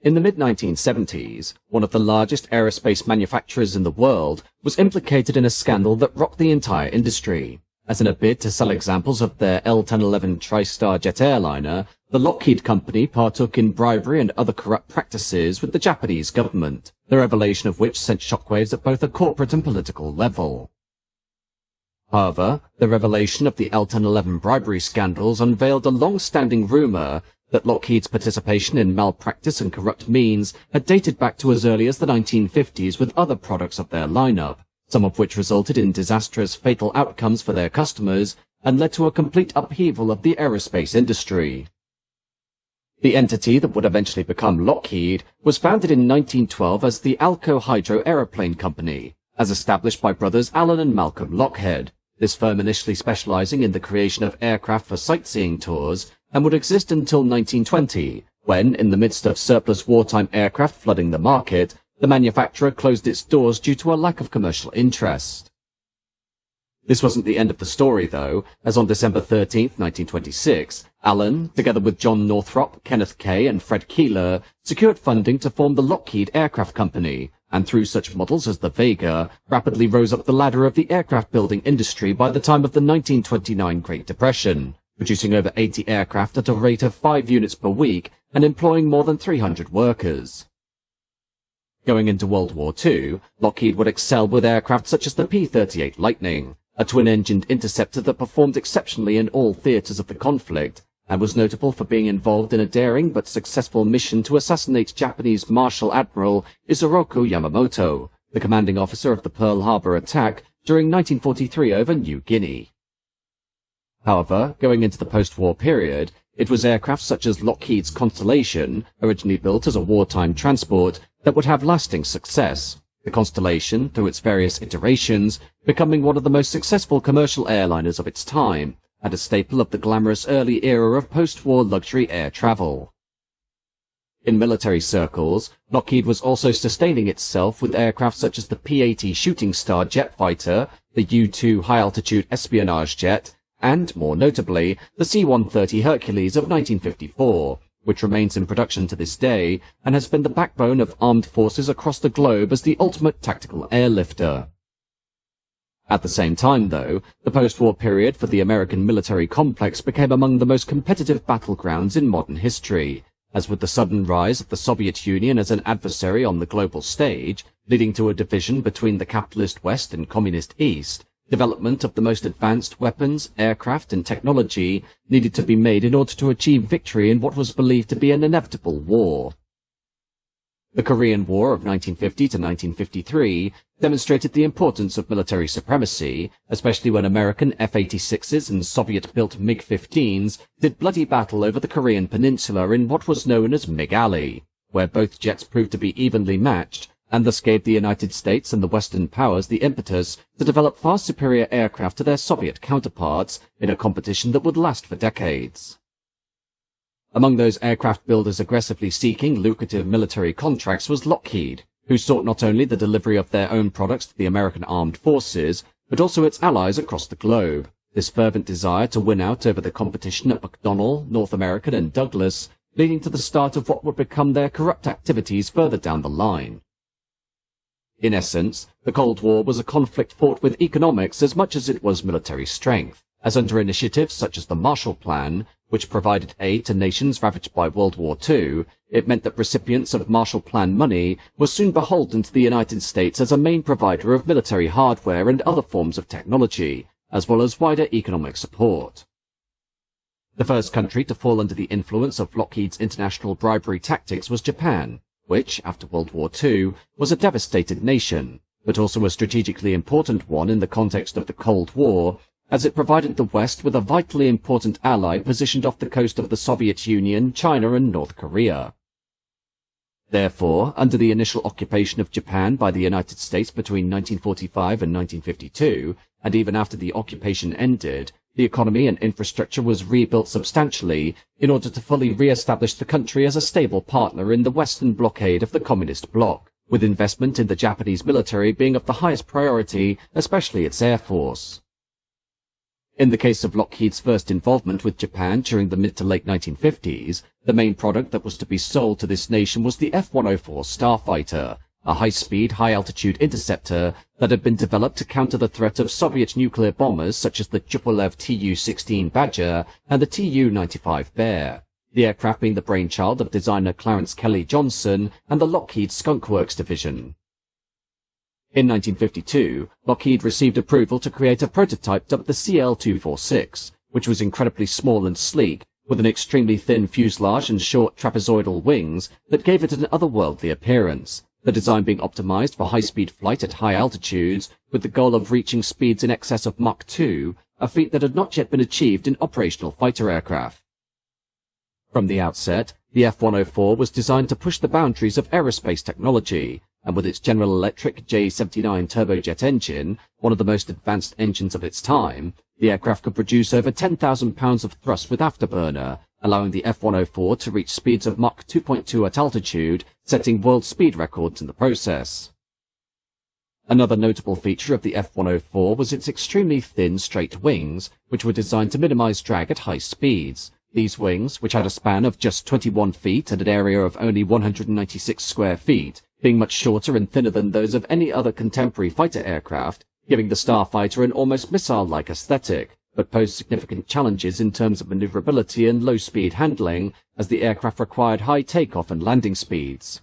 In the mid-1970s, one of the largest aerospace manufacturers in the world was implicated in a scandal that rocked the entire industry, as in a bid to sell examples of their L-1011 Tristar jet airliner, the Lockheed company partook in bribery and other corrupt practices with the Japanese government, the revelation of which sent shockwaves at both a corporate and political level. However, the revelation of the L-1011 bribery scandals unveiled a long-standing rumor that Lockheed's participation in malpractice and corrupt means had dated back to as early as the 1950s with other products of their lineup, some of which resulted in disastrous fatal outcomes for their customers and led to a complete upheaval of the aerospace industry. The entity that would eventually become Lockheed was founded in 1912 as the Alco Hydro Aeroplane Company, as established by brothers Alan and Malcolm Lockheed, this firm initially specializing in the creation of aircraft for sightseeing tours, and would exist until 1920, when, in the midst of surplus wartime aircraft flooding the market, the manufacturer closed its doors due to a lack of commercial interest. This wasn't the end of the story, though, as on December 13, 1926, Alan, together with John Northrop, Kenneth Kay, and Fred Keeler, secured funding to form the Lockheed Aircraft Company, and through such models as the Vega, rapidly rose up the ladder of the aircraft building industry by the time of the 1929 Great Depression, producing over 80 aircraft at a rate of 5 units per week and employing more than 300 workers. Going into World War II, Lockheed would excel with aircraft such as the P-38 Lightning, a twin-engined interceptor that performed exceptionally in all theaters of the conflict, and was notable for being involved in a daring but successful mission to assassinate Japanese Marshal Admiral Isoroku Yamamoto, the commanding officer of the Pearl Harbor attack during 1943 over New Guinea. However, going into the post-war period, it was aircraft such as Lockheed's Constellation, originally built as a wartime transport, that would have lasting success, the Constellation, through its various iterations, becoming one of the most successful commercial airliners of its time, and a staple of the glamorous early era of post-war luxury air travel. In military circles, Lockheed was also sustaining itself with aircraft such as the P-80 Shooting Star jet fighter, the U-2 high-altitude espionage jet, and, more notably, the C-130 Hercules of 1954, which remains in production to this day and has been the backbone of armed forces across the globe as the ultimate tactical airlifter. At the same time, though, the post-war period for the American military complex became among the most competitive battlegrounds in modern history, as with the sudden rise of the Soviet Union as an adversary on the global stage, leading to a division between the capitalist West and communist East, development of the most advanced weapons, aircraft, and technology needed to be made in order to achieve victory in what was believed to be an inevitable war. The Korean War of 1950 to 1953 demonstrated the importance of military supremacy, especially when American F-86s and Soviet-built MiG-15s did bloody battle over the Korean peninsula in what was known as MiG Alley, where both jets proved to be evenly matched, and thus gave the United States and the Western powers the impetus to develop far superior aircraft to their Soviet counterparts in a competition that would last for decades. Among those aircraft builders aggressively seeking lucrative military contracts was Lockheed, who sought not only the delivery of their own products to the American armed forces, but also its allies across the globe. This fervent desire to win out over the competition at McDonnell, North American, and Douglas, leading to the start of what would become their corrupt activities further down the line. In essence, the Cold War was a conflict fought with economics as much as it was military strength, as under initiatives such as the Marshall Plan, which provided aid to nations ravaged by World War II, it meant that recipients of Marshall Plan money were soon beholden to the United States as a main provider of military hardware and other forms of technology, as well as wider economic support. The first country to fall under the influence of Lockheed's international bribery tactics was Japan, which, after World War II, was a devastated nation, but also a strategically important one in the context of the Cold War, as it provided the West with a vitally important ally positioned off the coast of the Soviet Union, China, and North Korea. Therefore, under the initial occupation of Japan by the United States between 1945 and 1952, and even after the occupation ended, the economy and infrastructure was rebuilt substantially in order to fully re-establish the country as a stable partner in the Western blockade of the Communist bloc, with investment in the Japanese military being of the highest priority, especially its air force. In the case of Lockheed's first involvement with Japan during the mid to late 1950s, the main product that was to be sold to this nation was the F-104 Starfighter, a high-speed, high-altitude interceptor that had been developed to counter the threat of Soviet nuclear bombers such as the Tupolev Tu-16 Badger and the Tu-95 Bear, the aircraft being the brainchild of designer Clarence Kelly Johnson and the Lockheed Skunk Works division. In 1952, Lockheed received approval to create a prototype dubbed the CL-246, which was incredibly small and sleek, with an extremely thin fuselage and short trapezoidal wings that gave it an otherworldly appearance, the design being optimized for high-speed flight at high altitudes, with the goal of reaching speeds in excess of Mach 2, a feat that had not yet been achieved in operational fighter aircraft. From the outset, the F-104 was designed to push the boundaries of aerospace technology, and with its General Electric J79 turbojet engine, one of the most advanced engines of its time, the aircraft could produce over 10,000 pounds of thrust with afterburner, allowing the F-104 to reach speeds of Mach 2.2 at altitude, setting world speed records in the process. Another notable feature of the F-104 was its extremely thin, straight wings, which were designed to minimize drag at high speeds. These wings, which had a span of just 21 feet and an area of only 196 square feet, being much shorter and thinner than those of any other contemporary fighter aircraft, giving the Starfighter an almost missile-like aesthetic, but posed significant challenges in terms of maneuverability and low-speed handling, as the aircraft required high takeoff and landing speeds.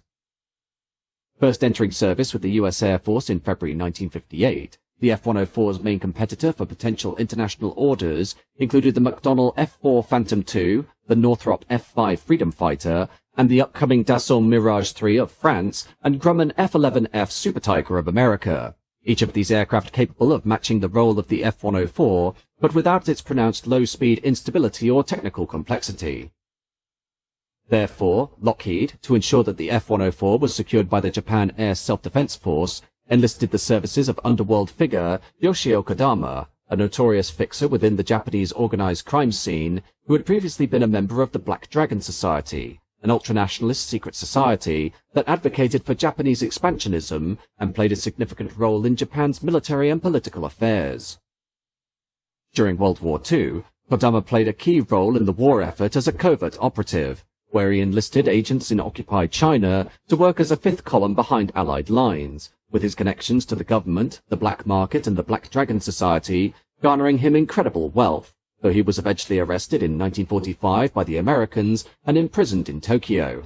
First entering service with the US Air Force in February 1958, the F-104's main competitor for potential international orders included the McDonnell F-4 Phantom II, the Northrop F-5 Freedom Fighter, and the upcoming Dassault Mirage 3 of France and Grumman F-11F Super Tiger of America, each of these aircraft capable of matching the role of the F-104, but without its pronounced low-speed instability or technical complexity. Therefore, Lockheed, to ensure that the F-104 was secured by the Japan Air Self-Defense Force, enlisted the services of underworld figure Yoshio Kodama, a notorious fixer within the Japanese organized crime scene, who had previously been a member of the Black Dragon Society, an ultranationalist secret society that advocated for Japanese expansionism and played a significant role in Japan's military and political affairs. During World War II, Kodama played a key role in the war effort as a covert operative, where he enlisted agents in occupied China to work as a fifth column behind Allied lines, with his connections to the government, the black market and the Black Dragon Society garnering him incredible wealth, though he was eventually arrested in 1945 by the Americans and imprisoned in Tokyo.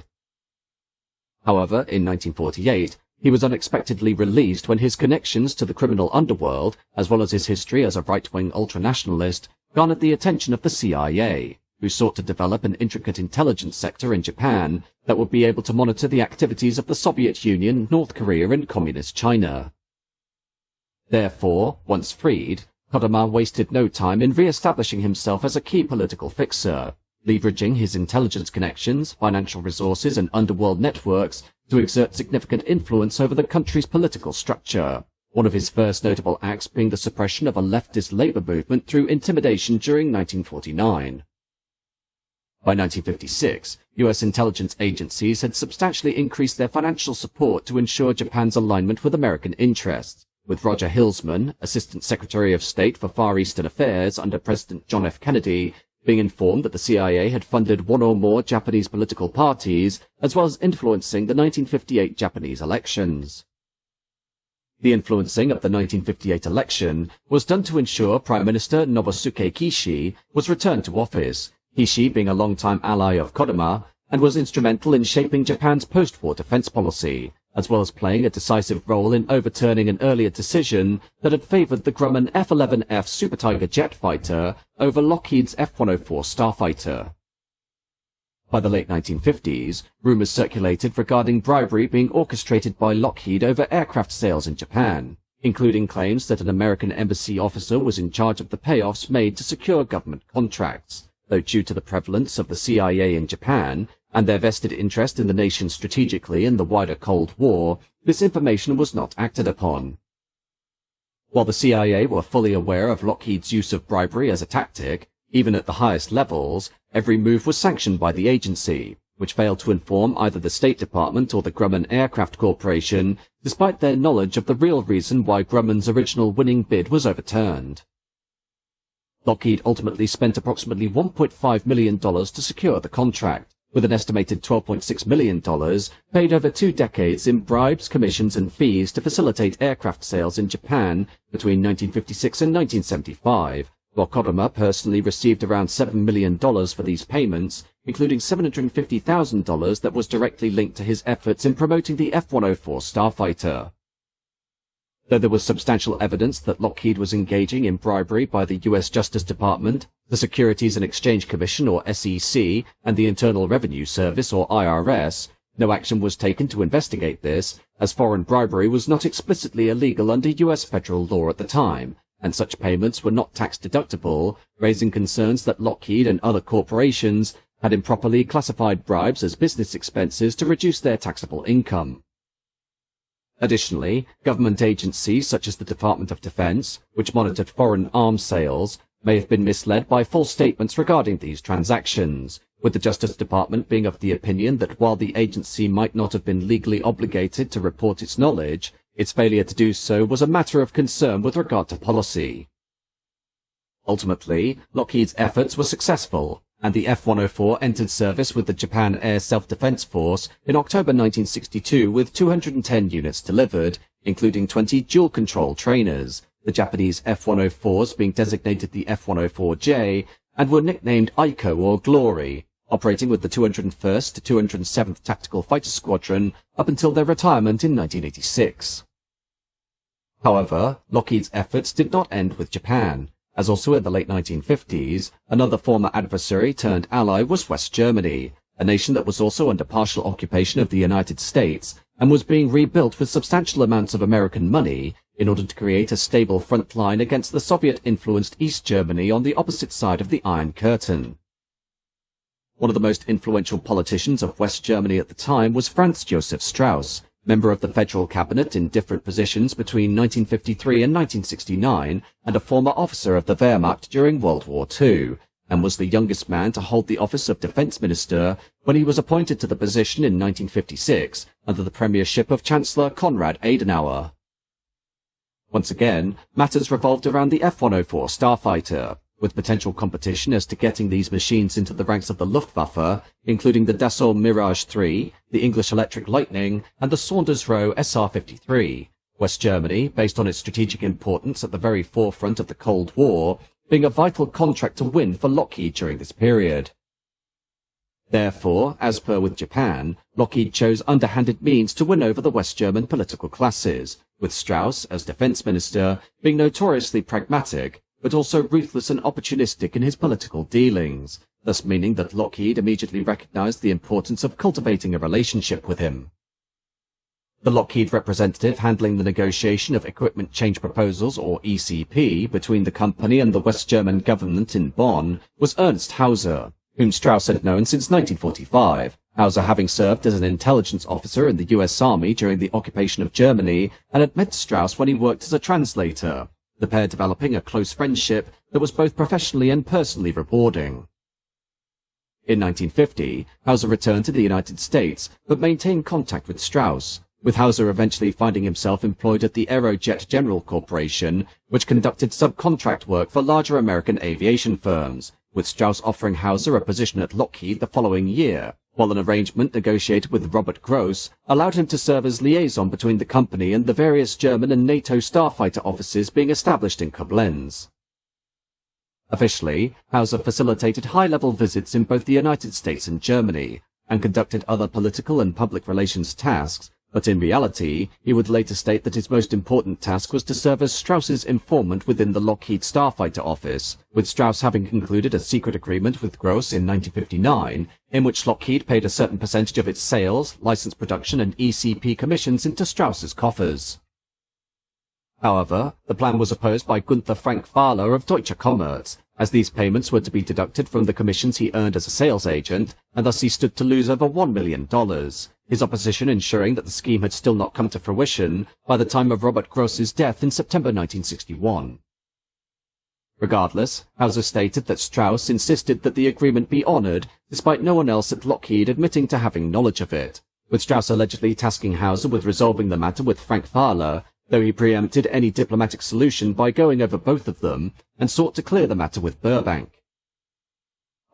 However, in 1948, he was unexpectedly released when his connections to the criminal underworld, as well as his history as a right-wing ultranationalist, garnered the attention of the CIA, who sought to develop an intricate intelligence sector in Japan that would be able to monitor the activities of the Soviet Union, North Korea and Communist China. Therefore, once freed, Kodama wasted no time in re-establishing himself as a key political fixer, leveraging his intelligence connections, financial resources and underworld networks to exert significant influence over the country's political structure, one of his first notable acts being the suppression of a leftist labor movement through intimidation during 1949. By 1956, US intelligence agencies had substantially increased their financial support to ensure Japan's alignment with American interests, with Roger Hilsman, Assistant Secretary of State for Far Eastern Affairs under President John F. Kennedy, being informed that the CIA had funded one or more Japanese political parties, as well as influencing the 1958 Japanese elections. The influencing of the 1958 election was done to ensure Prime Minister Nobusuke Kishi was returned to office, Kishi being a long-time ally of Kodama, and was instrumental in shaping Japan's post-war defense policy, as well as playing a decisive role in overturning an earlier decision that had favored the Grumman F-11F Super Tiger jet fighter over Lockheed's F-104 Starfighter. By the late 1950s, rumors circulated regarding bribery being orchestrated by Lockheed over aircraft sales in Japan, including claims that an American embassy officer was in charge of the payoffs made to secure government contracts, though due to the prevalence of the CIA in Japan and their vested interest in the nation strategically in the wider Cold War, this information was not acted upon. While the CIA were fully aware of Lockheed's use of bribery as a tactic, even at the highest levels, every move was sanctioned by the agency, which failed to inform either the State Department or the Grumman Aircraft Corporation, despite their knowledge of the real reason why Grumman's original winning bid was overturned. Lockheed ultimately spent approximately $1.5 million to secure the contract, with an estimated $12.6 million paid over 2 decades in bribes, commissions, and fees to facilitate aircraft sales in Japan between 1956 and 1975, while Kodama personally received around $7 million for these payments, including $750,000 that was directly linked to his efforts in promoting the F-104 Starfighter. Though there was substantial evidence that Lockheed was engaging in bribery by the U.S. Justice Department, the Securities and Exchange Commission or SEC, and the Internal Revenue Service or IRS, no action was taken to investigate this, as foreign bribery was not explicitly illegal under U.S. federal law at the time, and such payments were not tax-deductible, raising concerns that Lockheed and other corporations had improperly classified bribes as business expenses to reduce their taxable income. Additionally, government agencies such as the Department of Defense, which monitored foreign arms sales, may have been misled by false statements regarding these transactions, with the Justice Department being of the opinion that while the agency might not have been legally obligated to report its knowledge, its failure to do so was a matter of concern with regard to policy. Ultimately, Lockheed's efforts were successful, and the F-104 entered service with the Japan Air Self-Defense Force in October 1962 with 210 units delivered, including 20 dual-control trainers, the Japanese F-104s being designated the F-104J, and were nicknamed Aiko or Glory, operating with the 201st to 207th Tactical Fighter Squadron up until their retirement in 1986. However, Lockheed's efforts did not end with Japan, as also in the late 1950s, another former adversary turned ally was West Germany, a nation that was also under partial occupation of the United States and was being rebuilt with substantial amounts of American money in order to create a stable front line against the Soviet-influenced East Germany on the opposite side of the Iron Curtain. One of the most influential politicians of West Germany at the time was Franz Josef Strauss, member of the federal cabinet in different positions between 1953 and 1969, and a former officer of the Wehrmacht during World War II, and was the youngest man to hold the office of defense minister when he was appointed to the position in 1956 under the premiership of Chancellor Konrad Adenauer. Once again, matters revolved around the F-104 Starfighter, with potential competition as to getting these machines into the ranks of the Luftwaffe, including the Dassault Mirage 3, the English Electric Lightning, and the Saunders Roe SR-53. West Germany, based on its strategic importance at the very forefront of the Cold War, being a vital contract to win for Lockheed during this period. Therefore, as per with Japan, Lockheed chose underhanded means to win over the West German political classes, with Strauss, as defense minister, being notoriously pragmatic, but also ruthless and opportunistic in his political dealings, thus meaning that Lockheed immediately recognized the importance of cultivating a relationship with him. The Lockheed representative handling the negotiation of equipment change proposals, or ECP, between the company and the West German government in Bonn was Ernst Hauser, whom Strauss had known since 1945, Hauser having served as an intelligence officer in the US Army during the occupation of Germany and had met Strauss when he worked as a translator, the pair developing a close friendship that was both professionally and personally rewarding. In 1950, Hauser returned to the United States, but maintained contact with Strauss, with Hauser eventually finding himself employed at the Aerojet General Corporation, which conducted subcontract work for larger American aviation firms, with Strauss offering Hauser a position at Lockheed the following year, while an arrangement negotiated with Robert Gross allowed him to serve as liaison between the company and the various German and NATO starfighter offices being established in Koblenz. Officially, Hauser facilitated high-level visits in both the United States and Germany, and conducted other political and public relations tasks, but in reality, he would later state that his most important task was to serve as Strauss's informant within the Lockheed Starfighter office, with Strauss having concluded a secret agreement with Gross in 1959, in which Lockheed paid a certain percentage of its sales, license production, and ECP commissions into Strauss's coffers. However, the plan was opposed by Gunther Frank-Fahler of Deutsche Commerz, as these payments were to be deducted from the commissions he earned as a sales agent, and thus he stood to lose over $1 million, his opposition ensuring that the scheme had still not come to fruition by the time of Robert Gross's death in September 1961. Regardless, Hauser stated that Strauss insisted that the agreement be honored, despite no one else at Lockheed admitting to having knowledge of it, with Strauss allegedly tasking Hauser with resolving the matter with Frank-Fahler, though he preempted any diplomatic solution by going over both of them and sought to clear the matter with Burbank.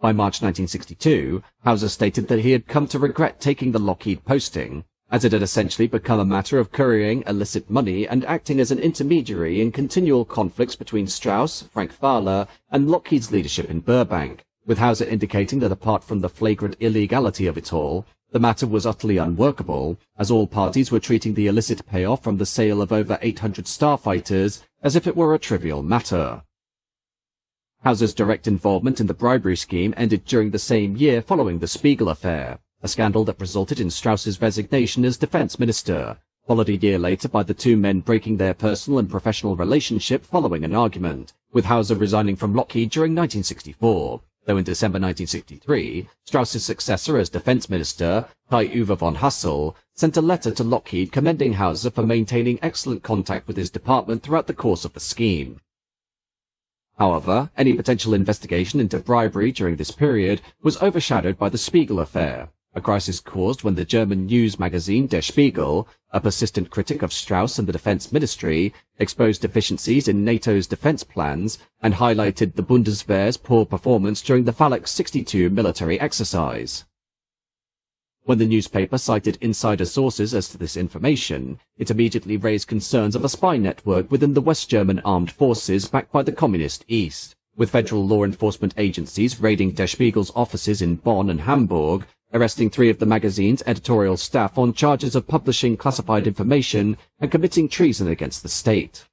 By March 1962, Hauser stated that he had come to regret taking the Lockheed posting, as it had essentially become a matter of currying illicit money and acting as an intermediary in continual conflicts between Strauss, Frank Fowler, and Lockheed's leadership in Burbank, with Hauser indicating that apart from the flagrant illegality of it all, the matter was utterly unworkable, as all parties were treating the illicit payoff from the sale of over 800 starfighters as if it were a trivial matter. Hauser's direct involvement in the bribery scheme ended during the same year following the Spiegel affair, a scandal that resulted in Strauss's resignation as defense minister, followed a year later by the two men breaking their personal and professional relationship following an argument, with Hauser resigning from Lockheed during 1964, though in December 1963, Strauss's successor as defense minister, Kai-Uwe von Hassel, sent a letter to Lockheed commending Hauser for maintaining excellent contact with his department throughout the course of the scheme. However, any potential investigation into bribery during this period was overshadowed by the Spiegel affair, a crisis caused when the German news magazine Der Spiegel, a persistent critic of Strauss and the Defense Ministry, exposed deficiencies in NATO's defense plans and highlighted the Bundeswehr's poor performance during the Phalanx 62 military exercise. When the newspaper cited insider sources as to this information, it immediately raised concerns of a spy network within the West German armed forces backed by the Communist East, with federal law enforcement agencies raiding Der Spiegel's offices in Bonn and Hamburg, arresting 3 of the magazine's editorial staff on charges of publishing classified information and committing treason against the state.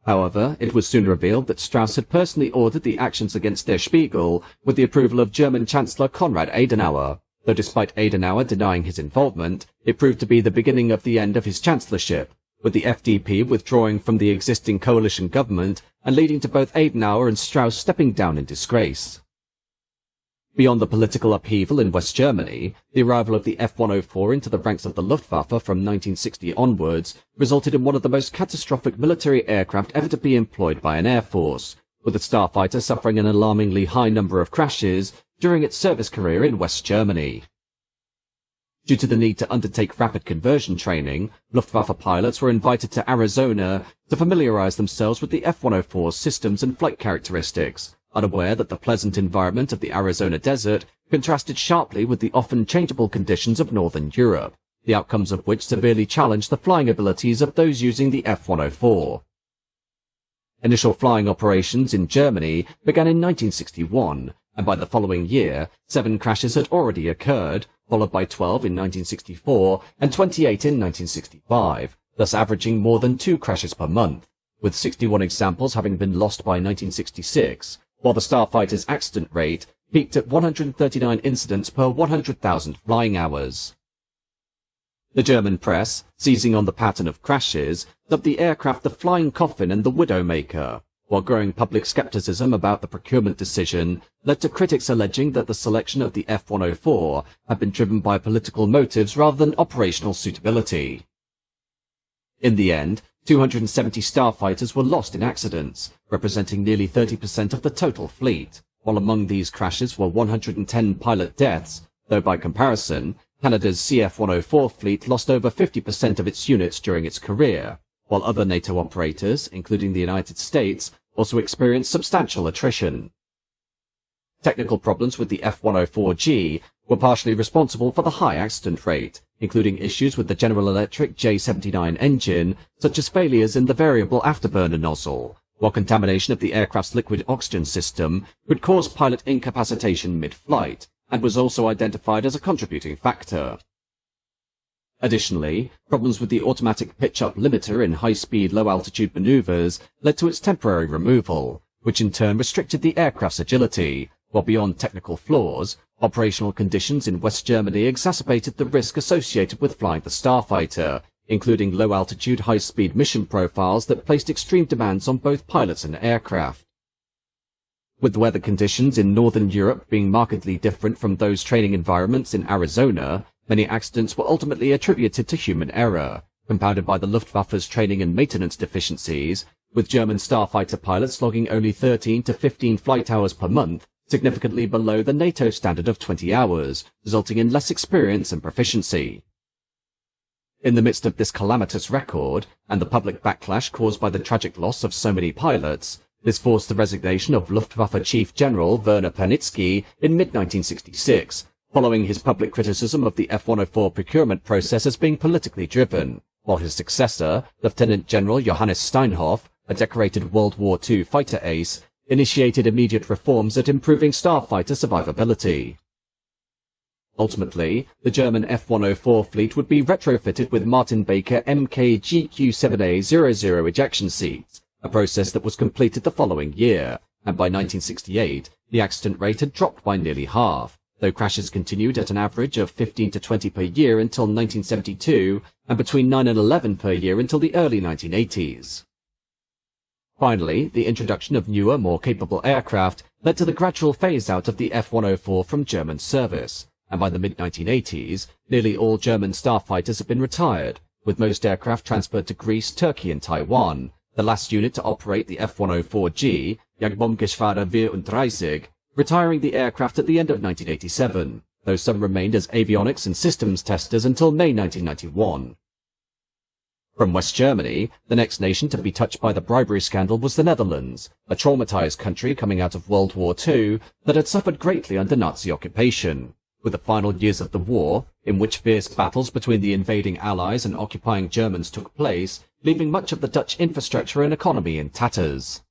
However, it was soon revealed that Strauss had personally ordered the actions against Der Spiegel with the approval of German Chancellor Konrad Adenauer, though despite Adenauer denying his involvement, it proved to be the beginning of the end of his chancellorship, with the FDP withdrawing from the existing coalition government and leading to both Adenauer and Strauss stepping down in disgrace. Beyond the political upheaval in West Germany, the arrival of the F-104 into the ranks of the Luftwaffe from 1960 onwards resulted in one of the most catastrophic military aircraft ever to be employed by an air force, with the Starfighter suffering an alarmingly high number of crashes during its service career in West Germany. Due to the need to undertake rapid conversion training, Luftwaffe pilots were invited to Arizona to familiarize themselves with the F-104's systems and flight characteristics, unaware that the pleasant environment of the Arizona desert contrasted sharply with the often changeable conditions of Northern Europe, the outcomes of which severely challenged the flying abilities of those using the F-104. Initial flying operations in Germany began in 1961, and by the following year, 7 crashes had already occurred, followed by 12 in 1964 and 28 in 1965, thus averaging more than 2 crashes per month, with 61 examples having been lost by 1966, while the Starfighter's accident rate peaked at 139 incidents per 100,000 flying hours. The German press, seizing on the pattern of crashes, dubbed the aircraft the Flying Coffin and the Widowmaker, while growing public skepticism about the procurement decision led to critics alleging that the selection of the F-104 had been driven by political motives rather than operational suitability. In the end, 270 starfighters were lost in accidents, representing nearly 30% of the total fleet, while among these crashes were 110 pilot deaths, though by comparison, Canada's CF-104 fleet lost over 50% of its units during its career, while other NATO operators, including the United States, also experienced substantial attrition. Technical problems with the F-104G were partially responsible for the high accident rate, including issues with the General Electric J79 engine, such as failures in the variable afterburner nozzle, while contamination of the aircraft's liquid oxygen system would cause pilot incapacitation mid-flight, and was also identified as a contributing factor. Additionally, problems with the automatic pitch-up limiter in high-speed, low-altitude maneuvers led to its temporary removal, which in turn restricted the aircraft's agility, while beyond technical flaws, operational conditions in West Germany exacerbated the risk associated with flying the Starfighter, including low-altitude, high-speed mission profiles that placed extreme demands on both pilots and aircraft. With the weather conditions in Northern Europe being markedly different from those training environments in Arizona, many accidents were ultimately attributed to human error, compounded by the Luftwaffe's training and maintenance deficiencies, with German Starfighter pilots logging only 13 to 15 flight hours per month, significantly below the NATO standard of 20 hours, resulting in less experience and proficiency. In the midst of this calamitous record, and the public backlash caused by the tragic loss of so many pilots, this forced the resignation of Luftwaffe Chief General Werner Pernitzky in mid-1966, following his public criticism of the F-104 procurement process as being politically driven, while his successor, Lieutenant General Johannes Steinhoff, a decorated World War II fighter ace, initiated immediate reforms at improving starfighter survivability. Ultimately, the German F-104 fleet would be retrofitted with Martin Baker MKGQ-7A00 ejection seats, a process that was completed the following year, and by 1968, the accident rate had dropped by nearly half, though crashes continued at an average of 15 to 20 per year until 1972, and between 9 and 11 per year until the early 1980s. Finally, the introduction of newer, more capable aircraft led to the gradual phase-out of the F-104 from German service, and by the mid-1980s, nearly all German starfighters have been retired, with most aircraft transferred to Greece, Turkey and Taiwan, the last unit to operate the F-104G, Jagdbombgeschwader 34, retiring the aircraft at the end of 1987, though some remained as avionics and systems testers until May 1991. From West Germany, the next nation to be touched by the bribery scandal was the Netherlands, a traumatized country coming out of World War II that had suffered greatly under Nazi occupation, with the final years of the war, in which fierce battles between the invading Allies and occupying Germans took place, leaving much of the Dutch infrastructure and economy in tatters.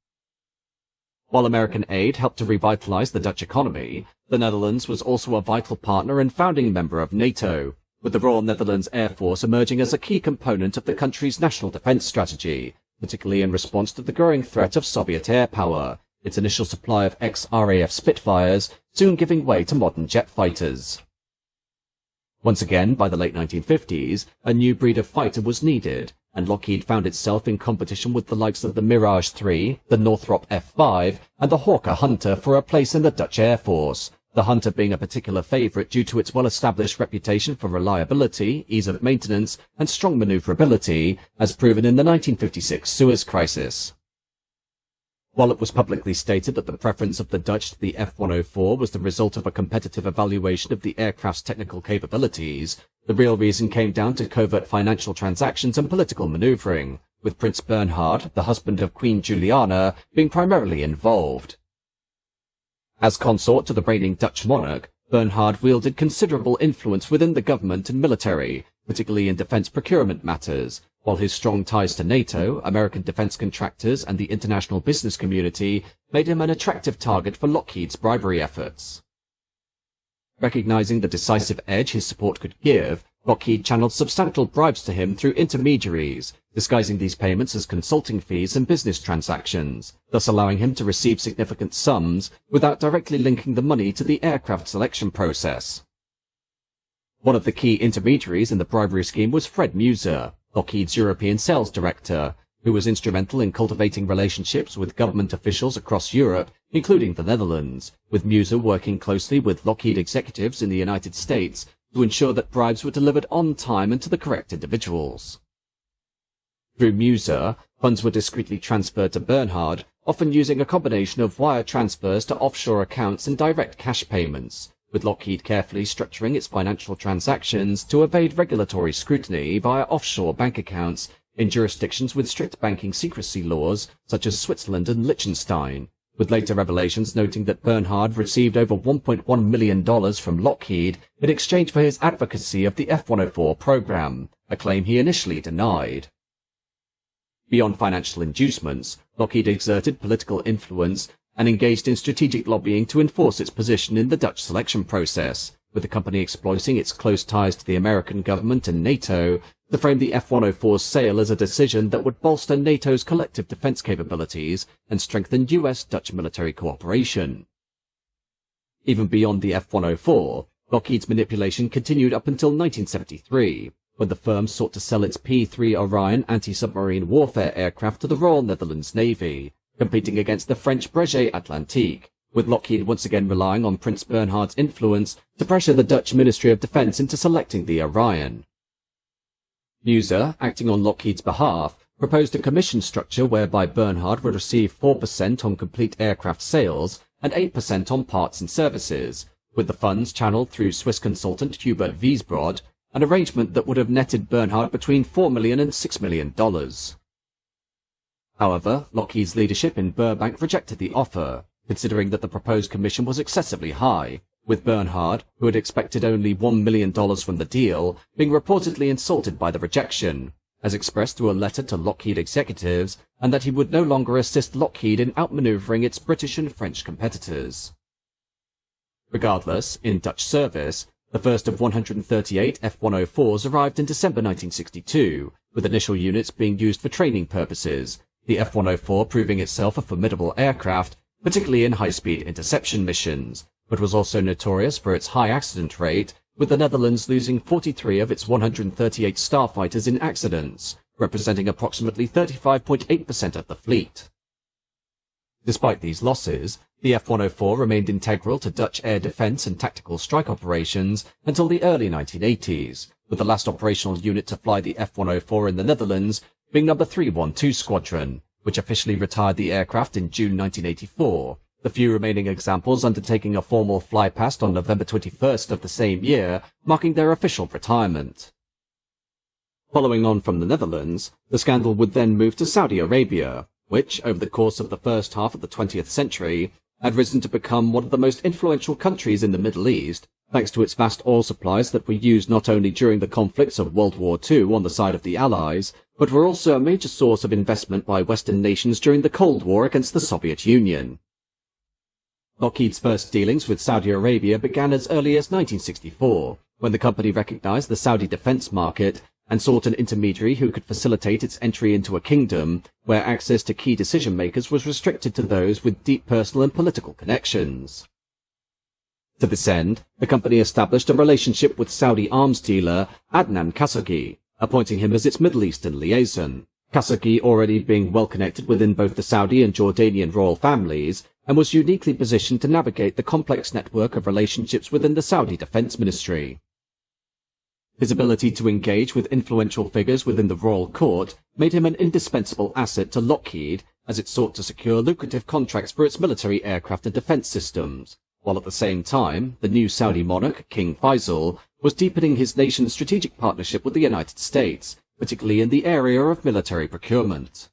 While American aid helped to revitalize the Dutch economy, the Netherlands was also a vital partner and founding member of NATO, with the Royal Netherlands Air Force emerging as a key component of the country's national defense strategy, particularly in response to the growing threat of Soviet air power, its initial supply of ex-RAF Spitfires soon giving way to modern jet fighters. Once again, by the late 1950s, a new breed of fighter was needed, and Lockheed found itself in competition with the likes of the Mirage 3, the Northrop F-5, and the Hawker Hunter for a place in the Dutch Air Force, the Hunter being a particular favourite due to its well-established reputation for reliability, ease of maintenance, and strong manoeuvrability, as proven in the 1956 Suez Crisis. While it was publicly stated that the preference of the Dutch to the F-104 was the result of a competitive evaluation of the aircraft's technical capabilities, the real reason came down to covert financial transactions and political manoeuvring, with Prince Bernhard, the husband of Queen Juliana, being primarily involved. As consort to the reigning Dutch monarch, Bernhard wielded considerable influence within the government and military, particularly in defense procurement matters, while his strong ties to NATO, American defense contractors, and the international business community made him an attractive target for Lockheed's bribery efforts. Recognizing the decisive edge his support could give, Lockheed channeled substantial bribes to him through intermediaries, disguising these payments as consulting fees and business transactions, thus allowing him to receive significant sums without directly linking the money to the aircraft selection process. One of the key intermediaries in the bribery scheme was Fred Muser, Lockheed's European sales director, who was instrumental in cultivating relationships with government officials across Europe, including the Netherlands, with Muser working closely with Lockheed executives in the United States to ensure that bribes were delivered on time and to the correct individuals. Through Muser, funds were discreetly transferred to Bernhard, often using a combination of wire transfers to offshore accounts and direct cash payments, with Lockheed carefully structuring its financial transactions to evade regulatory scrutiny via offshore bank accounts in jurisdictions with strict banking secrecy laws such as Switzerland and Liechtenstein, with later revelations noting that Bernhard received over $1.1 million from Lockheed in exchange for his advocacy of the F-104 program, a claim he initially denied. Beyond financial inducements, Lockheed exerted political influence and engaged in strategic lobbying to enforce its position in the Dutch selection process, with the company exploiting its close ties to the American government and NATO to frame the F-104's sale as a decision that would bolster NATO's collective defense capabilities and strengthen US-Dutch military cooperation. Even beyond the F-104, Lockheed's manipulation continued up until 1973, when the firm sought to sell its P-3 Orion anti-submarine warfare aircraft to the Royal Netherlands Navy, competing against the French Breguet Atlantique, with Lockheed once again relying on Prince Bernhard's influence to pressure the Dutch Ministry of Defense into selecting the Orion. Muser, acting on Lockheed's behalf, proposed a commission structure whereby Bernhard would receive 4% on complete aircraft sales and 8% on parts and services, with the funds channeled through Swiss consultant Hubert Wiesbrod, an arrangement that would have netted Bernhard between $4 million and $6 million. However, Lockheed's leadership in Burbank rejected the offer, considering that the proposed commission was excessively high, with Bernhard, who had expected only $1 million from the deal, being reportedly insulted by the rejection, as expressed through a letter to Lockheed executives, and that he would no longer assist Lockheed in outmaneuvering its British and French competitors. Regardless, in Dutch service, the first of 138 F-104s arrived in December 1962, with initial units being used for training purposes, the F-104 proving itself a formidable aircraft, particularly in high-speed interception missions, but was also notorious for its high accident rate, with the Netherlands losing 43 of its 138 Starfighters in accidents, representing approximately 35.8% of the fleet. Despite these losses, the F-104 remained integral to Dutch air defense and tactical strike operations until the early 1980s, with the last operational unit to fly the F-104 in the Netherlands being No. 312 Squadron, which officially retired the aircraft in June 1984, the few remaining examples undertaking a formal flypast on November 21st of the same year, marking their official retirement. Following on from the Netherlands, the scandal would then move to Saudi Arabia, which, over the course of the first half of the 20th century, had risen to become one of the most influential countries in the Middle East, thanks to its vast oil supplies that were used not only during the conflicts of World War II on the side of the Allies, but were also a major source of investment by Western nations during the Cold War against the Soviet Union. Lockheed's first dealings with Saudi Arabia began as early as 1964, when the company recognized the Saudi defense market and sought an intermediary who could facilitate its entry into a kingdom where access to key decision-makers was restricted to those with deep personal and political connections. To this end, the company established a relationship with Saudi arms dealer Adnan Khashoggi, appointing him as its Middle Eastern liaison, Khashoggi already being well connected within both the Saudi and Jordanian royal families, and was uniquely positioned to navigate the complex network of relationships within the Saudi Defense Ministry. His ability to engage with influential figures within the royal court made him an indispensable asset to Lockheed as it sought to secure lucrative contracts for its military aircraft and defense systems, while at the same time, the new Saudi monarch, King Faisal, was deepening his nation's strategic partnership with the United States, particularly in the area of military procurement.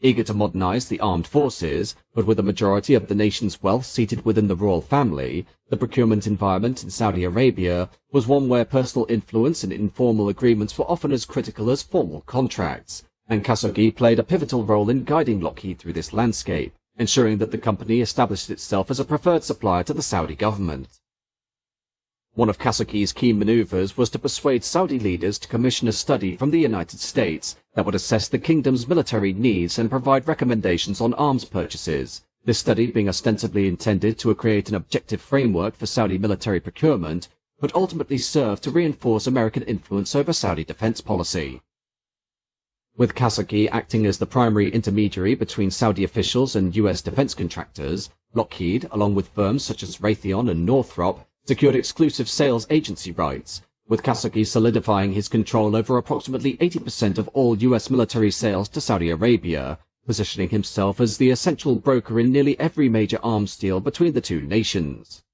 Eager to modernize the armed forces, but with a majority of the nation's wealth seated within the royal family, the procurement environment in Saudi Arabia was one where personal influence and informal agreements were often as critical as formal contracts, and Khashoggi played a pivotal role in guiding Lockheed through this landscape, ensuring that the company established itself as a preferred supplier to the Saudi government. One of Khashoggi's key maneuvers was to persuade Saudi leaders to commission a study from the United States that would assess the kingdom's military needs and provide recommendations on arms purchases, this study being ostensibly intended to create an objective framework for Saudi military procurement, but ultimately served to reinforce American influence over Saudi defense policy. With Khashoggi acting as the primary intermediary between Saudi officials and U.S. defense contractors, Lockheed, along with firms such as Raytheon and Northrop, secured exclusive sales agency rights, with Khashoggi solidifying his control over approximately 80% of all U.S. military sales to Saudi Arabia, positioning himself as the essential broker in nearly every major arms deal between the two nations.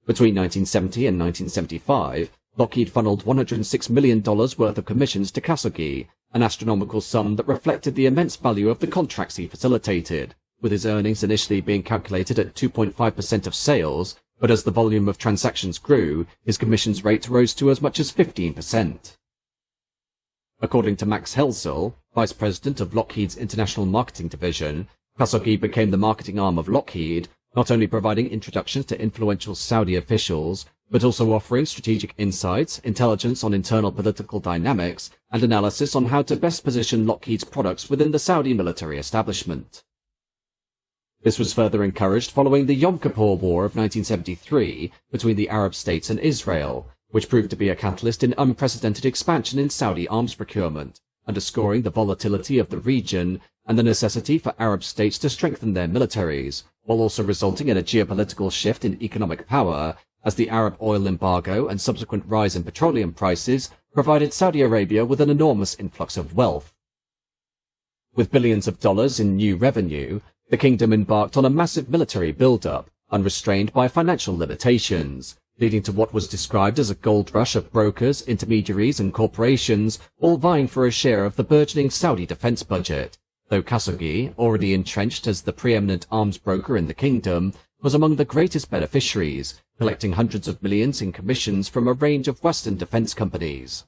Between 1970 and 1975, Lockheed funneled $106 million worth of commissions to Khashoggi, an astronomical sum that reflected the immense value of the contracts he facilitated, with his earnings initially being calculated at 2.5% of sales, but as the volume of transactions grew, his commissions rate rose to as much as 15%. According to Max Helzel, vice president of Lockheed's International Marketing Division, Khashoggi became the marketing arm of Lockheed, not only providing introductions to influential Saudi officials, but also offering strategic insights, intelligence on internal political dynamics, and analysis on how to best position Lockheed's products within the Saudi military establishment. This was further encouraged following the Yom Kippur War of 1973 between the Arab states and Israel, which proved to be a catalyst in unprecedented expansion in Saudi arms procurement, underscoring the volatility of the region and the necessity for Arab states to strengthen their militaries, while also resulting in a geopolitical shift in economic power, as the Arab oil embargo and subsequent rise in petroleum prices provided Saudi Arabia with an enormous influx of wealth. With billions of dollars in new revenue, the kingdom embarked on a massive military build-up, unrestrained by financial limitations, leading to what was described as a gold rush of brokers, intermediaries and corporations, all vying for a share of the burgeoning Saudi defense budget, though Khashoggi, already entrenched as the preeminent arms broker in the kingdom, was among the greatest beneficiaries, collecting hundreds of millions in commissions from a range of Western defense companies.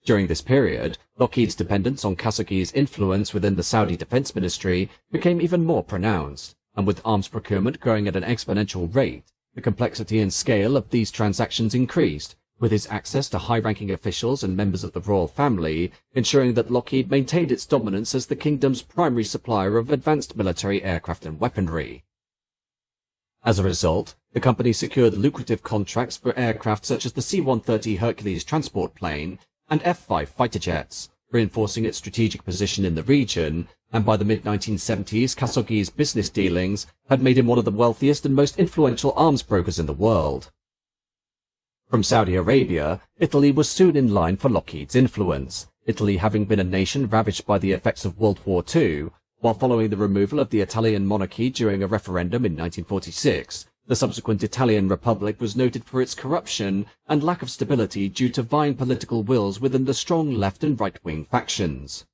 During this period, Lockheed's dependence on Khashoggi's influence within the Saudi Defense Ministry became even more pronounced, and with arms procurement growing at an exponential rate, the complexity and scale of these transactions increased, with his access to high-ranking officials and members of the royal family, ensuring that Lockheed maintained its dominance as the kingdom's primary supplier of advanced military aircraft and weaponry. As a result, the company secured lucrative contracts for aircraft such as the C-130 Hercules transport plane and F-5 fighter jets, reinforcing its strategic position in the region, and by the mid-1970s Khashoggi's business dealings had made him one of the wealthiest and most influential arms brokers in the world. From Saudi Arabia, Italy was soon in line for Lockheed's influence, Italy having been a nation ravaged by the effects of World War II, while following the removal of the Italian monarchy during a referendum in 1946. The subsequent Italian Republic was noted for its corruption and lack of stability due to vying political wills within the strong left and right-wing factions.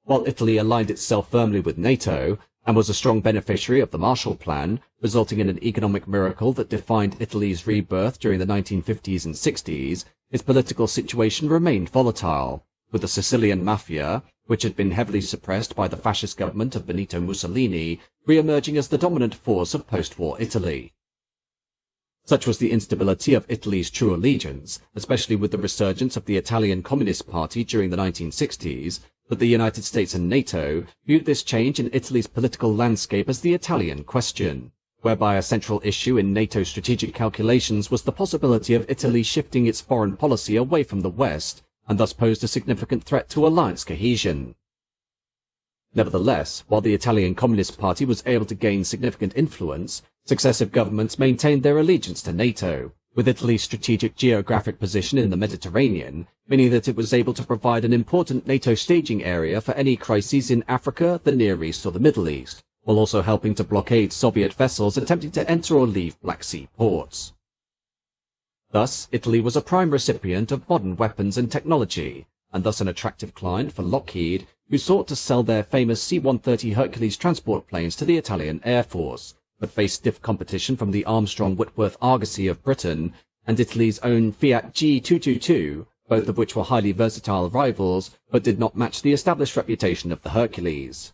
While Italy aligned itself firmly with NATO, and was a strong beneficiary of the Marshall Plan, resulting in an economic miracle that defined Italy's rebirth during the 1950s and 60s, its political situation remained volatile, with the Sicilian Mafia, which had been heavily suppressed by the fascist government of Benito Mussolini, re-emerging as the dominant force of post-war Italy. Such was the instability of Italy's true allegiance, especially with the resurgence of the Italian Communist Party during the 1960s, that the United States and NATO viewed this change in Italy's political landscape as the Italian question, whereby a central issue in NATO's strategic calculations was the possibility of Italy shifting its foreign policy away from the West, and thus posed a significant threat to alliance cohesion. Nevertheless, while the Italian Communist Party was able to gain significant influence, successive governments maintained their allegiance to NATO, with Italy's strategic geographic position in the Mediterranean, meaning that it was able to provide an important NATO staging area for any crises in Africa, the Near East or the Middle East, while also helping to blockade Soviet vessels attempting to enter or leave Black Sea ports. Thus, Italy was a prime recipient of modern weapons and technology, and thus an attractive client for Lockheed, who sought to sell their famous C-130 Hercules transport planes to the Italian Air Force, but faced stiff competition from the Armstrong-Whitworth Argosy of Britain and Italy's own Fiat G222, both of which were highly versatile rivals, but did not match the established reputation of the Hercules.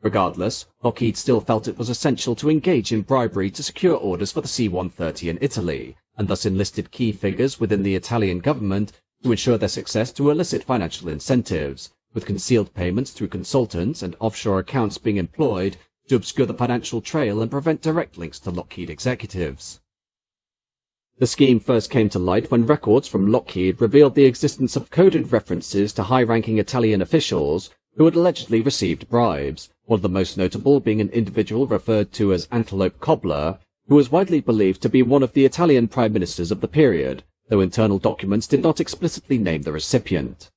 Regardless, Lockheed still felt it was essential to engage in bribery to secure orders for the C-130 in Italy, and thus enlisted key figures within the Italian government to ensure their success to elicit financial incentives, with concealed payments through consultants and offshore accounts being employed to obscure the financial trail and prevent direct links to Lockheed executives. The scheme first came to light when records from Lockheed revealed the existence of coded references to high-ranking Italian officials who had allegedly received bribes, one of the most notable being an individual referred to as Antelope Cobbler, who was widely believed to be one of the Italian prime ministers of the period, though internal documents did not explicitly name the recipient.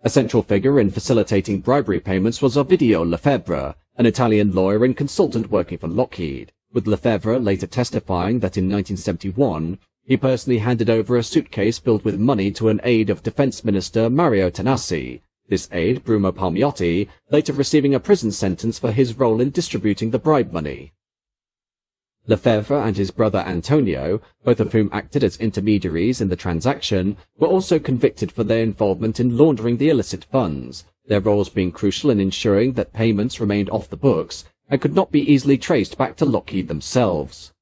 A central figure in facilitating bribery payments was Ovidio Lefebvre, an Italian lawyer and consultant working for Lockheed, with Lefebvre later testifying that in 1971 he personally handed over a suitcase filled with money to an aide of Defense Minister Mario Tanassi, this aide, Bruno Palmiotti, later receiving a prison sentence for his role in distributing the bribe money. Lefebvre and his brother Antonio, both of whom acted as intermediaries in the transaction, were also convicted for their involvement in laundering the illicit funds, their roles being crucial in ensuring that payments remained off the books and could not be easily traced back to Lockheed themselves.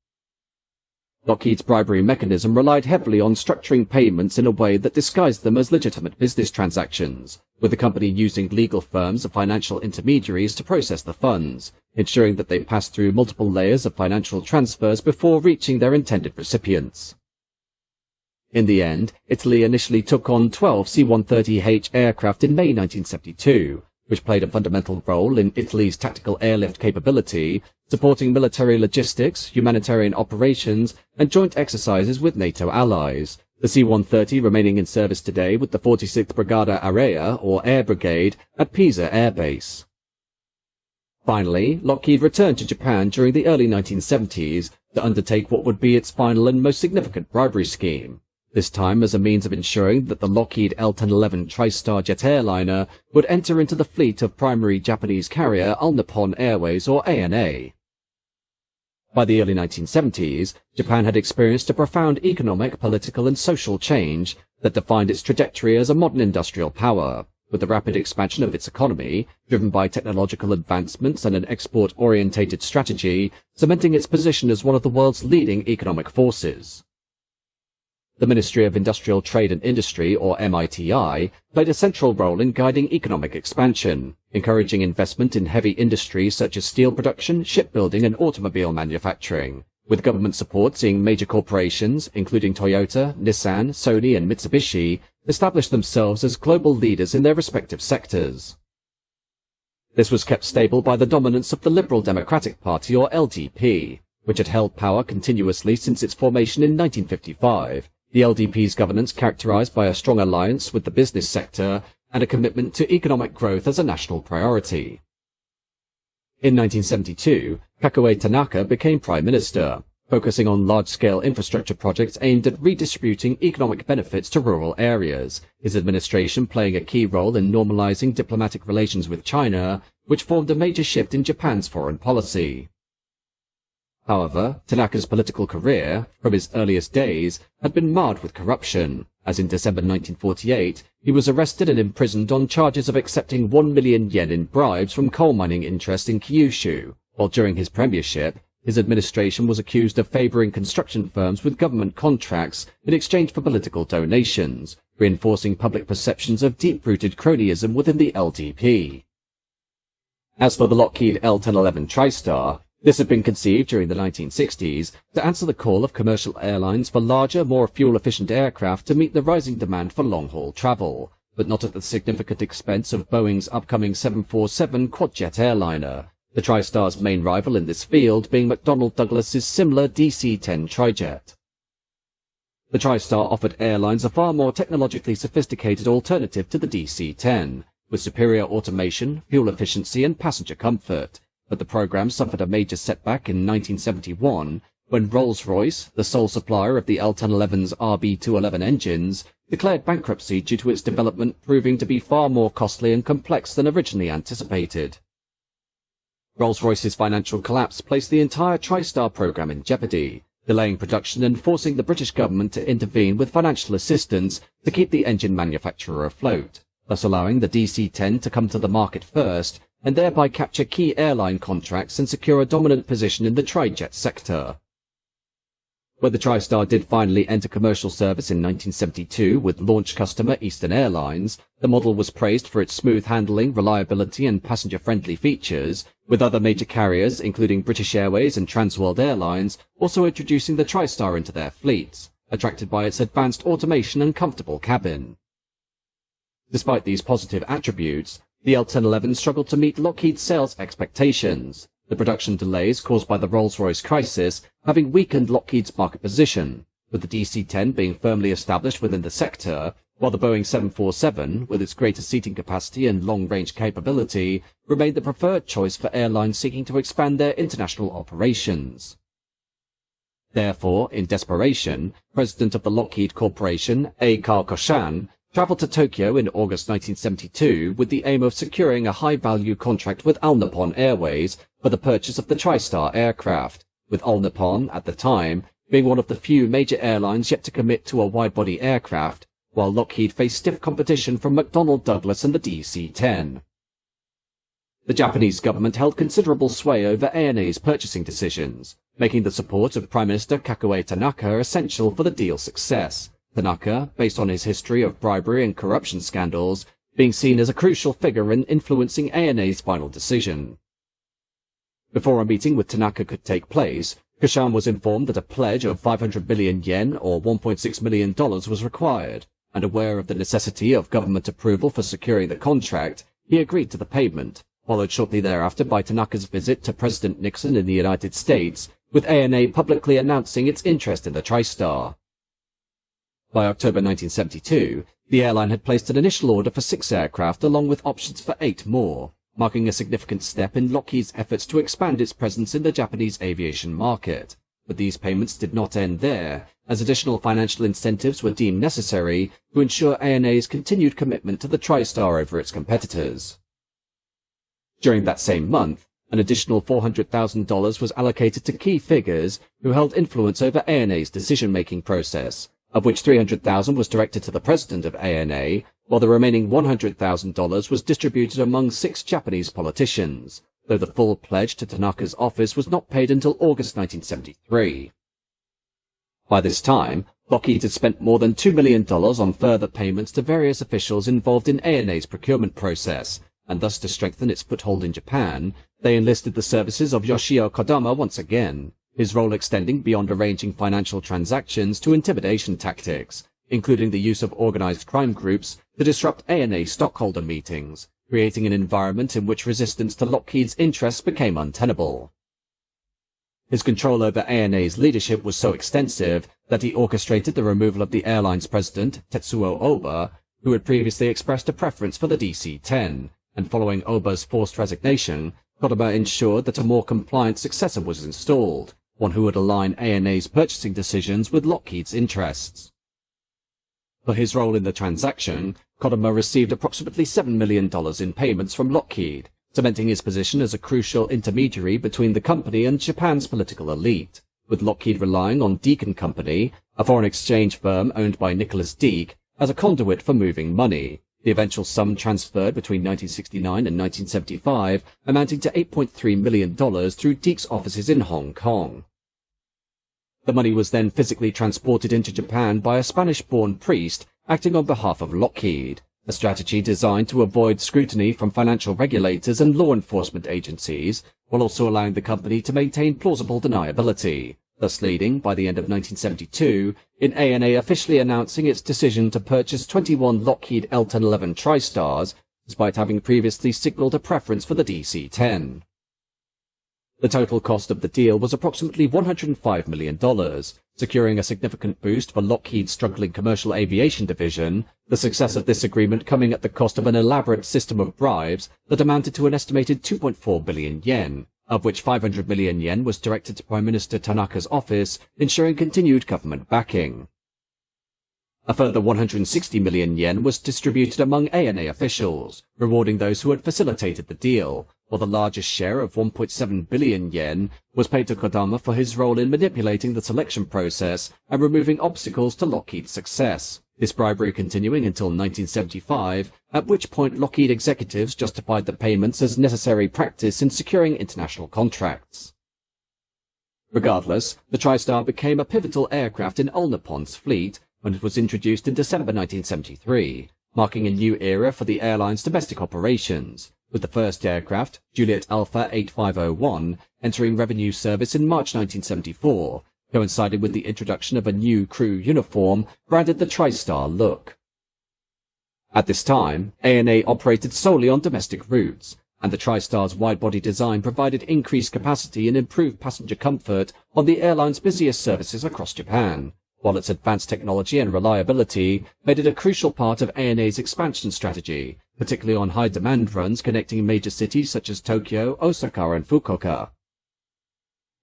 Lockheed's bribery mechanism relied heavily on structuring payments in a way that disguised them as legitimate business transactions, with the company using legal firms and financial intermediaries to process the funds, ensuring that they passed through multiple layers of financial transfers before reaching their intended recipients. In the end, Italy initially took on 12 C-130H aircraft in May 1972, which played a fundamental role in Italy's tactical airlift capability, supporting military logistics, humanitarian operations, and joint exercises with NATO allies, the C-130 remaining in service today with the 46th Brigata Area, or Air Brigade, at Pisa Air Base. Finally, Lockheed returned to Japan during the early 1970s to undertake what would be its final and most significant bribery scheme, this time as a means of ensuring that the Lockheed L-1011 Tristar jet airliner would enter into the fleet of primary Japanese carrier All Nippon Airways or ANA. By the early 1970s, Japan had experienced a profound economic, political and social change that defined its trajectory as a modern industrial power, with the rapid expansion of its economy, driven by technological advancements and an export-orientated strategy, cementing its position as one of the world's leading economic forces. The Ministry of Industrial Trade and Industry, or MITI, played a central role in guiding economic expansion, encouraging investment in heavy industries such as steel production, shipbuilding and automobile manufacturing, with government support seeing major corporations, including Toyota, Nissan, Sony and Mitsubishi, establish themselves as global leaders in their respective sectors. This was kept stable by the dominance of the Liberal Democratic Party, or LDP, which had held power continuously since its formation in 1955. The LDP's governance characterized by a strong alliance with the business sector and a commitment to economic growth as a national priority. In 1972, Kakue Tanaka became Prime Minister, focusing on large-scale infrastructure projects aimed at redistributing economic benefits to rural areas, his administration playing a key role in normalizing diplomatic relations with China, which formed a major shift in Japan's foreign policy. However, Tanaka's political career, from his earliest days, had been marred with corruption, as in December 1948, he was arrested and imprisoned on charges of accepting 1 million yen in bribes from coal mining interests in Kyushu, while during his premiership, his administration was accused of favoring construction firms with government contracts in exchange for political donations, reinforcing public perceptions of deep-rooted cronyism within the LDP. As for the Lockheed L-1011 Tristar, this had been conceived during the 1960s to answer the call of commercial airlines for larger, more fuel-efficient aircraft to meet the rising demand for long-haul travel, but not at the significant expense of Boeing's upcoming 747 quad-jet airliner, the Tristar's main rival in this field being McDonnell Douglas's similar DC-10 trijet. The Tristar offered airlines a far more technologically sophisticated alternative to the DC-10, with superior automation, fuel efficiency and passenger comfort, but the program suffered a major setback in 1971 when Rolls-Royce, the sole supplier of the L-1011's RB211 engines, declared bankruptcy due to its development proving to be far more costly and complex than originally anticipated. Rolls-Royce's financial collapse placed the entire Tristar program in jeopardy, delaying production and forcing the British government to intervene with financial assistance to keep the engine manufacturer afloat, thus allowing the DC-10 to come to the market first and thereby capture key airline contracts and secure a dominant position in the trijet sector. When the Tristar did finally enter commercial service in 1972 with launch customer Eastern Airlines, the model was praised for its smooth handling, reliability and passenger-friendly features, with other major carriers, including British Airways and Transworld Airlines, also introducing the Tristar into their fleets, attracted by its advanced automation and comfortable cabin. Despite these positive attributes, the L-1011 struggled to meet Lockheed's sales expectations, the production delays caused by the Rolls-Royce crisis having weakened Lockheed's market position, with the DC-10 being firmly established within the sector, while the Boeing 747, with its greater seating capacity and long-range capability, remained the preferred choice for airlines seeking to expand their international operations. Therefore, in desperation, President of the Lockheed Corporation, A. Carl Koshan, traveled to Tokyo in August 1972 with the aim of securing a high-value contract with All Nippon Airways for the purchase of the Tristar aircraft, with All Nippon, at the time, being one of the few major airlines yet to commit to a wide-body aircraft, while Lockheed faced stiff competition from McDonnell Douglas and the DC-10. The Japanese government held considerable sway over ANA's purchasing decisions, making the support of Prime Minister Kakue Tanaka essential for the deal's success. Tanaka, based on his history of bribery and corruption scandals, being seen as a crucial figure in influencing ANA's final decision. Before a meeting with Tanaka could take place, Koshan was informed that a pledge of 500 billion yen or $1.6 million was required, and aware of the necessity of government approval for securing the contract, he agreed to the payment, followed shortly thereafter by Tanaka's visit to President Nixon in the United States, with ANA publicly announcing its interest in the Tristar. By October 1972, the airline had placed an initial order for 6 aircraft along with options for 8 more, marking a significant step in Lockheed's efforts to expand its presence in the Japanese aviation market. But these payments did not end there, as additional financial incentives were deemed necessary to ensure ANA's continued commitment to the TriStar over its competitors. During that same month, an additional $400,000 was allocated to key figures who held influence over ANA's decision-making process, of which $300,000 was directed to the president of ANA, while the remaining $100,000 was distributed among 6 Japanese politicians, though the full pledge to Tanaka's office was not paid until August 1973. By this time, Lockheed had spent more than $2 million on further payments to various officials involved in ANA's procurement process, and thus to strengthen its foothold in Japan, they enlisted the services of Yoshio Kodama once again, his role extending beyond arranging financial transactions to intimidation tactics, including the use of organized crime groups to disrupt ANA stockholder meetings, creating an environment in which resistance to Lockheed's interests became untenable. His control over ANA's leadership was so extensive that he orchestrated the removal of the airline's president, Tetsuo Oba, who had previously expressed a preference for the DC-10, and following Oba's forced resignation, Kodama ensured that a more compliant successor was installed, one who would align ANA's purchasing decisions with Lockheed's interests. For his role in the transaction, Kodama received approximately $7 million in payments from Lockheed, cementing his position as a crucial intermediary between the company and Japan's political elite, with Lockheed relying on Deak & Company, a foreign exchange firm owned by Nicholas Deak, as a conduit for moving money, the eventual sum transferred between 1969 and 1975 amounting to $8.3 million through Deak's offices in Hong Kong. The money was then physically transported into Japan by a Spanish-born priest acting on behalf of Lockheed, a strategy designed to avoid scrutiny from financial regulators and law enforcement agencies, while also allowing the company to maintain plausible deniability, thus leading, by the end of 1972, in ANA officially announcing its decision to purchase 21 Lockheed L-1011 Tristars, despite having previously signaled a preference for the DC-10. The total cost of the deal was approximately $105 million, securing a significant boost for Lockheed's struggling commercial aviation division, the success of this agreement coming at the cost of an elaborate system of bribes that amounted to an estimated 2.4 billion yen, of which 500 million yen was directed to Prime Minister Tanaka's office, ensuring continued government backing. A further 160 million yen was distributed among ANA officials, rewarding those who had facilitated the deal, while the largest share of 1.7 billion yen was paid to Kodama for his role in manipulating the selection process and removing obstacles to Lockheed's success, this bribery continuing until 1975, at which point Lockheed executives justified the payments as necessary practice in securing international contracts. Regardless, the TriStar became a pivotal aircraft in All Nippon's fleet when it was introduced in December 1973, marking a new era for the airline's domestic operations, with the first aircraft, Juliet Alpha 8501, entering revenue service in March 1974, coinciding with the introduction of a new crew uniform branded the TriStar look. At this time, ANA operated solely on domestic routes, and the TriStar's wide-body design provided increased capacity and improved passenger comfort on the airline's busiest services across Japan, while its advanced technology and reliability made it a crucial part of ANA's expansion strategy, particularly on high-demand runs connecting major cities such as Tokyo, Osaka, and Fukuoka.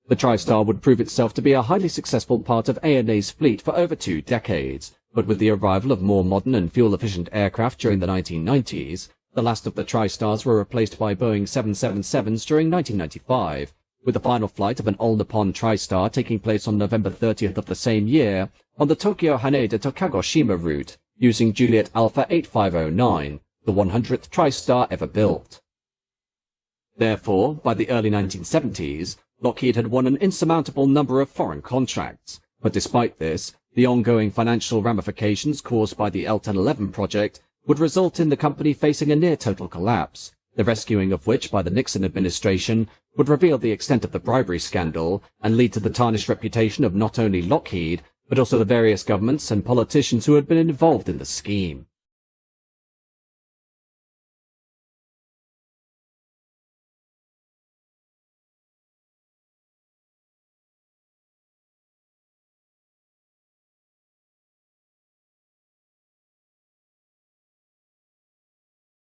The TriStar would prove itself to be a highly successful part of ANA's fleet for over 2 decades, but with the arrival of more modern and fuel-efficient aircraft during the 1990s, the last of the TriStars were replaced by Boeing 777s during 1995, with the final flight of an All Nippon TriStar taking place on November 30th of the same year on the Tokyo-Haneda to Kagoshima route, using Juliet Alpha 8509, the 100th TriStar ever built. Therefore, by the early 1970s, Lockheed had won an insurmountable number of foreign contracts, but despite this, the ongoing financial ramifications caused by the L-1011 project would result in the company facing a near-total collapse, the rescuing of which by the Nixon administration would reveal the extent of the bribery scandal and lead to the tarnished reputation of not only Lockheed, but also the various governments and politicians who had been involved in the scheme.